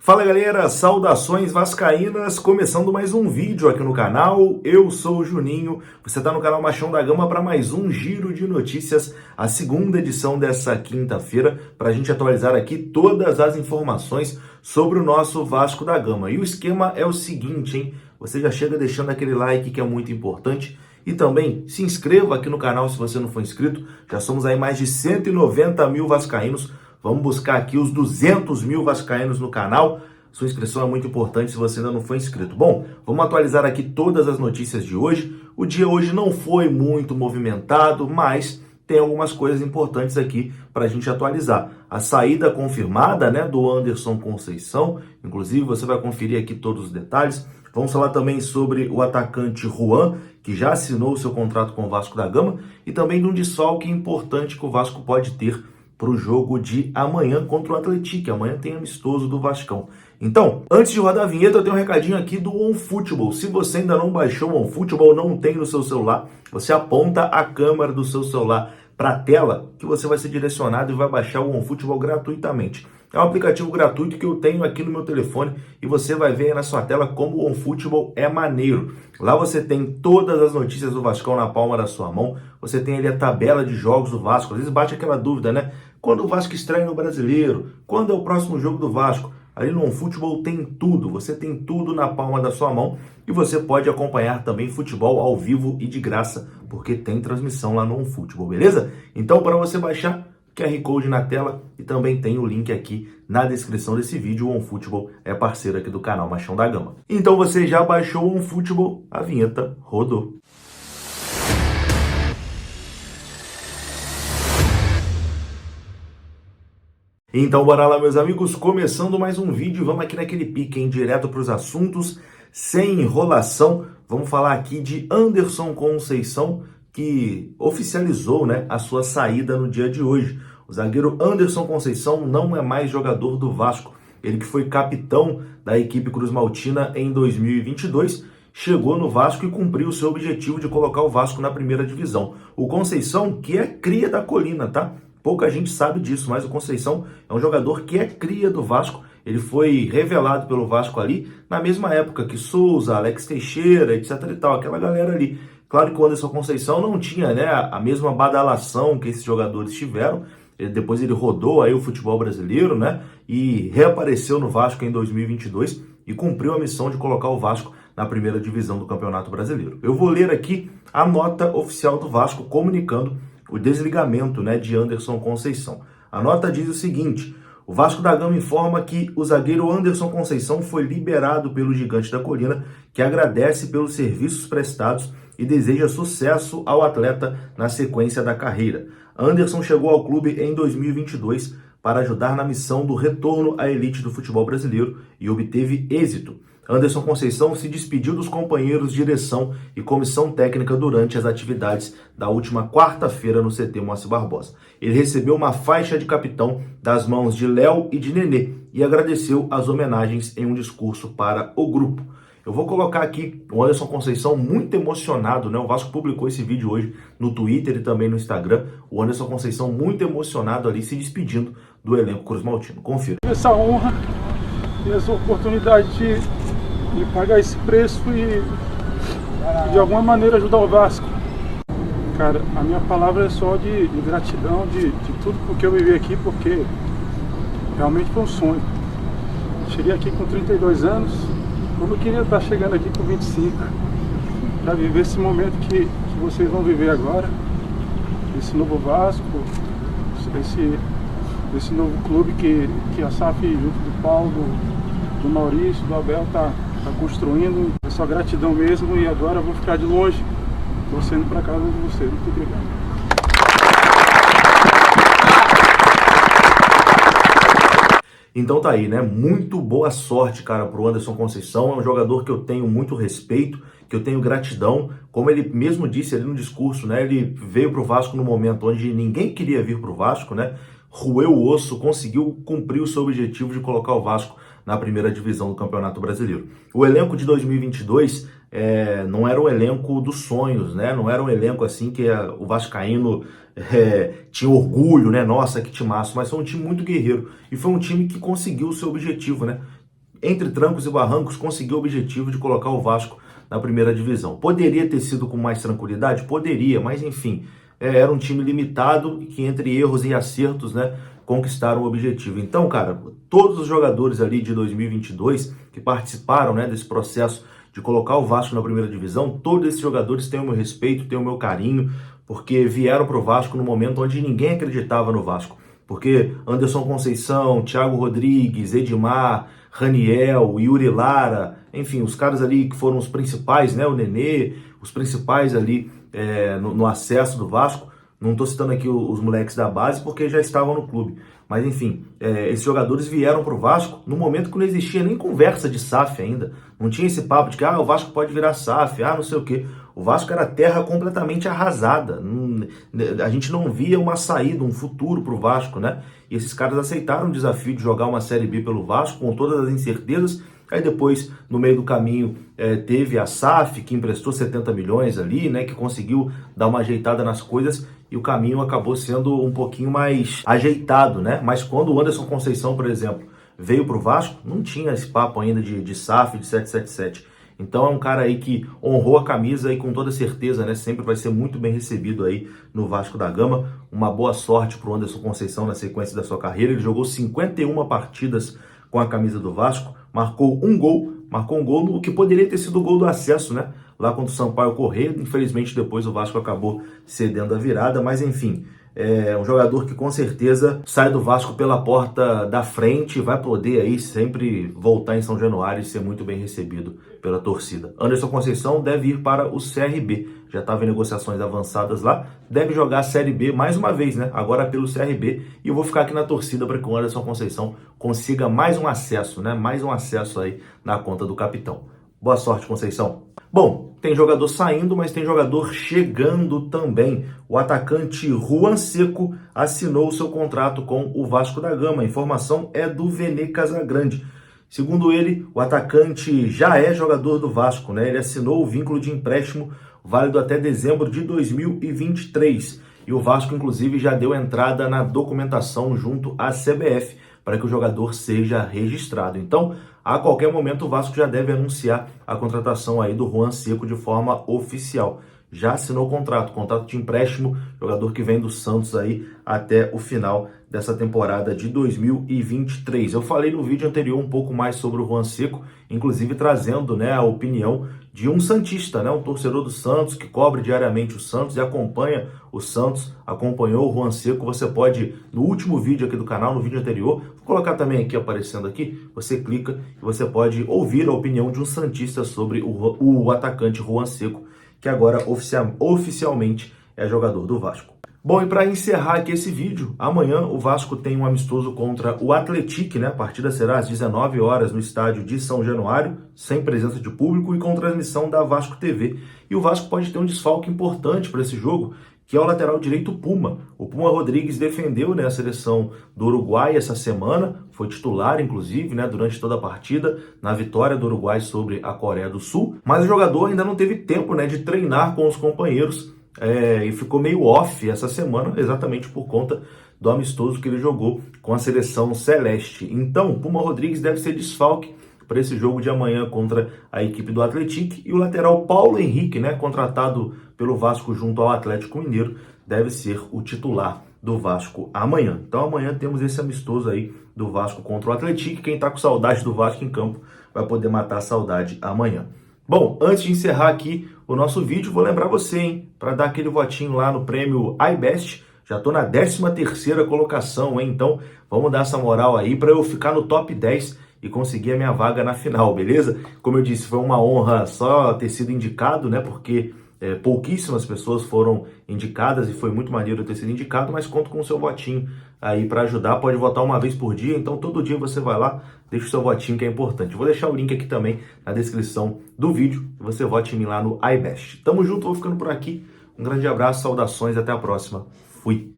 Fala galera, saudações vascaínas, começando mais um vídeo aqui no canal, eu sou o Juninho, você está no canal Machão da Gama para mais um giro de notícias, a segunda edição dessa quinta-feira, para a gente atualizar aqui todas as informações sobre o nosso Vasco da Gama. E o esquema é o seguinte, hein? Você já chega deixando aquele like que é muito importante e também se inscreva aqui no canal se você não for inscrito, já somos aí mais de 190 mil vascaínos. Vamos buscar aqui os 200 mil vascaínos no canal. Sua inscrição é muito importante se você ainda não foi inscrito. Bom, vamos atualizar aqui todas as notícias de hoje. O dia hoje não foi muito movimentado, mas tem algumas coisas importantes aqui para a gente atualizar. A saída confirmada, né, do Anderson Conceição. Inclusive, você vai conferir aqui todos os detalhes. Vamos falar também sobre o atacante Juan, que já assinou o seu contrato com o Vasco da Gama. E também de um desfalque importante que o Vasco pode ter para o jogo de amanhã contra o Atlético. Amanhã tem amistoso do Vascão. Então, antes de rodar a vinheta, eu tenho um recadinho aqui do OneFootball. Se você ainda não baixou o OneFootball, não tem no seu celular, você aponta a câmera do seu celular para a tela que você vai ser direcionado e vai baixar o OneFootball gratuitamente. É um aplicativo gratuito que eu tenho aqui no meu telefone e você vai ver aí na sua tela como o OneFootball é maneiro. Lá você tem todas as notícias do Vascão na palma da sua mão, você tem ali a tabela de jogos do Vasco. Às vezes bate aquela dúvida, né? Quando o Vasco estreia no Brasileiro? Quando é o próximo jogo do Vasco? Ali no OneFootball tem tudo, você tem tudo na palma da sua mão e você pode acompanhar também futebol ao vivo e de graça, porque tem transmissão lá no OneFootball, beleza? Então, para você baixar, QR Code na tela e também tem o link aqui na descrição desse vídeo. O OneFootball é parceiro aqui do canal Machão da Gama. Então você já baixou o OneFootball? A vinheta rodou. Então bora lá, meus amigos, começando mais um vídeo, vamos aqui naquele pique, hein, direto para os assuntos, sem enrolação. Vamos falar aqui de Anderson Conceição, que oficializou, né, a sua saída no dia de hoje. O zagueiro Anderson Conceição não é mais jogador do Vasco. Ele que foi capitão da equipe Cruz Maltina em 2022, chegou no Vasco e cumpriu o seu objetivo de colocar o Vasco na primeira divisão. O Conceição, que é cria da Colina, tá? Pouca gente sabe disso, mas o Conceição é um jogador que é cria do Vasco. Ele foi revelado pelo Vasco ali na mesma época que Souza, Alex Teixeira, etc e tal, aquela galera ali. Claro que o Anderson Conceição não tinha, né, a mesma badalação que esses jogadores tiveram. Depois ele rodou aí o futebol brasileiro, né, e reapareceu no Vasco em 2022 e cumpriu a missão de colocar o Vasco na primeira divisão do Campeonato Brasileiro. Eu vou ler aqui a nota oficial do Vasco comunicando o desligamento, né, de Anderson Conceição. A nota diz o seguinte: o Vasco da Gama informa que o zagueiro Anderson Conceição foi liberado pelo Gigante da Colina, que agradece pelos serviços prestados e deseja sucesso ao atleta na sequência da carreira. Anderson chegou ao clube em 2022 para ajudar na missão do retorno à elite do futebol brasileiro e obteve êxito. Anderson Conceição se despediu dos companheiros de direção e comissão técnica durante as atividades da última quarta-feira no CT Moacir Barbosa. Ele recebeu uma faixa de capitão das mãos de Léo e de Nenê e agradeceu as homenagens em um discurso para o grupo. Eu vou colocar aqui o Anderson Conceição muito emocionado, né? O Vasco publicou esse vídeo hoje no Twitter e também no Instagram. O Anderson Conceição muito emocionado ali, se despedindo do elenco Cruz Maltino. Confira. Essa honra e essa oportunidade de pagar esse preço e de alguma maneira ajudar o Vasco. Cara, a minha palavra é só de gratidão de tudo porque eu vivi aqui, porque realmente foi um sonho. Cheguei aqui com 32 anos, como eu queria estar chegando aqui com 25, para viver esse momento que vocês vão viver agora, esse novo Vasco, esse novo clube que a SAF, junto do Paulo, do Maurício, do Abel, tá construindo. É só gratidão mesmo e agora eu vou ficar de longe, torcendo para casa de vocês. Muito obrigado. Então tá aí, né? Muito boa sorte, cara, pro Anderson Conceição. É um jogador que eu tenho muito respeito, que eu tenho gratidão. Como ele mesmo disse ali no discurso, né? Ele veio pro Vasco no momento onde ninguém queria vir pro Vasco, né? Roeu o osso, conseguiu cumprir o seu objetivo de colocar o Vasco na primeira divisão do Campeonato Brasileiro. O elenco de 2022 não era um elenco dos sonhos, né? Não era um elenco assim que o vascaíno tinha orgulho, né? Nossa, que timaço, mas foi um time muito guerreiro. E foi um time que conseguiu o seu objetivo, né? entre trancos e barrancos, conseguiu o objetivo de colocar o Vasco na primeira divisão. Poderia ter sido com mais tranquilidade? Poderia, mas enfim, era um time limitado que entre erros e acertos, né, conquistaram o objetivo. Então, cara, todos os jogadores ali de 2022 que participaram, né, desse processo de colocar o Vasco na primeira divisão, todos esses jogadores têm o meu respeito, têm o meu carinho, porque vieram para o Vasco no momento onde ninguém acreditava no Vasco. Porque Anderson Conceição, Thiago Rodrigues, Edmar, Raniel, Yuri Lara, enfim, os caras ali que foram os principais, né, o Nenê, os principais ali no acesso do Vasco. Não estou citando aqui os moleques da base porque já estavam no clube. Mas enfim, esses jogadores vieram para o Vasco no momento que não existia nem conversa de SAF ainda. Não tinha esse papo de que o Vasco pode virar SAF, não sei o quê. O Vasco era terra completamente arrasada. A gente não via uma saída, um futuro para o Vasco, né? E esses caras aceitaram o desafio de jogar uma Série B pelo Vasco com todas as incertezas. Aí depois, no meio do caminho, teve a SAF, que emprestou 70 milhões ali, né? Que conseguiu dar uma ajeitada nas coisas e o caminho acabou sendo um pouquinho mais ajeitado, né? Mas quando o Anderson Conceição, por exemplo, veio para o Vasco, não tinha esse papo ainda de SAF, de 777. Então é um cara aí que honrou a camisa e com toda certeza, né, sempre vai ser muito bem recebido aí no Vasco da Gama. Uma boa sorte para o Anderson Conceição na sequência da sua carreira. Ele jogou 51 partidas com a camisa do Vasco, marcou um gol no que poderia ter sido o gol do acesso, né? Lá contra o Sampaio Corrêa. Infelizmente depois o Vasco acabou cedendo a virada, mas enfim, é um jogador que com certeza sai do Vasco pela porta da frente, vai poder aí sempre voltar em São Januário e ser muito bem recebido pela torcida. Anderson Conceição deve ir para o CRB, já estava em negociações avançadas lá, deve jogar a Série B mais uma vez, né? Agora pelo CRB, e eu vou ficar aqui na torcida para que o Anderson Conceição consiga mais um acesso, né? Mais um acesso aí na conta do capitão. Boa sorte, Conceição. Bom, tem jogador saindo, mas tem jogador chegando também. O atacante Juan Seco assinou o seu contrato com o Vasco da Gama. A informação é do Vene Casagrande. Segundo ele, o atacante já é jogador do Vasco, né? Ele assinou o vínculo de empréstimo válido até dezembro de 2023. E o Vasco, inclusive, já deu entrada na documentação junto à CBF para que o jogador seja registrado. Então, a qualquer momento o Vasco já deve anunciar a contratação aí do Juan Seco de forma oficial. Já assinou o contrato de empréstimo, jogador que vem do Santos aí até o final dessa temporada de 2023. Eu falei no vídeo anterior um pouco mais sobre o Juan Seco, inclusive trazendo, né, a opinião de um santista, né, um torcedor do Santos que cobre diariamente o Santos e acompanha o Santos, acompanhou o Juan Seco. Você pode, no último vídeo aqui do canal, no vídeo anterior, vou colocar também aqui aparecendo aqui, você clica e você pode ouvir a opinião de um santista sobre o atacante Juan Seco, que agora oficialmente é jogador do Vasco. Bom, e para encerrar aqui esse vídeo, amanhã o Vasco tem um amistoso contra o Atlético, né? A partida será às 19 horas no estádio de São Januário, sem presença de público e com transmissão da Vasco TV. E o Vasco pode ter um desfalque importante para esse jogo, que é o lateral direito Puma. O Puma Rodrigues defendeu, né, a seleção do Uruguai essa semana, foi titular, inclusive, né, durante toda a partida, na vitória do Uruguai sobre a Coreia do Sul. Mas o jogador ainda não teve tempo, né, de treinar com os companheiros e ficou meio off essa semana, exatamente por conta do amistoso que ele jogou com a seleção celeste. Então, o Puma Rodrigues deve ser desfalque para esse jogo de amanhã contra a equipe do Atlético. E o lateral Paulo Henrique, né, contratado pelo Vasco junto ao Atlético Mineiro, deve ser o titular do Vasco amanhã. Então amanhã temos esse amistoso aí do Vasco contra o Atlético. Quem tá com saudade do Vasco em campo vai poder matar a saudade amanhã. Bom, antes de encerrar aqui o nosso vídeo, vou lembrar você, hein, para dar aquele votinho lá no prêmio iBest. Já tô na 13ª colocação, hein? Então vamos dar essa moral aí para eu ficar no top 10 e conseguir a minha vaga na final, beleza? Como eu disse, foi uma honra só ter sido indicado, né? Porque pouquíssimas pessoas foram indicadas e foi muito maneiro ter sido indicado, mas conto com o seu votinho aí para ajudar. Pode votar uma vez por dia, então todo dia você vai lá, deixa o seu votinho que é importante. Vou deixar o link aqui também na descrição do vídeo e você vote em mim lá no iBest. Tamo junto, vou ficando por aqui. Um grande abraço, saudações, até a próxima. Fui!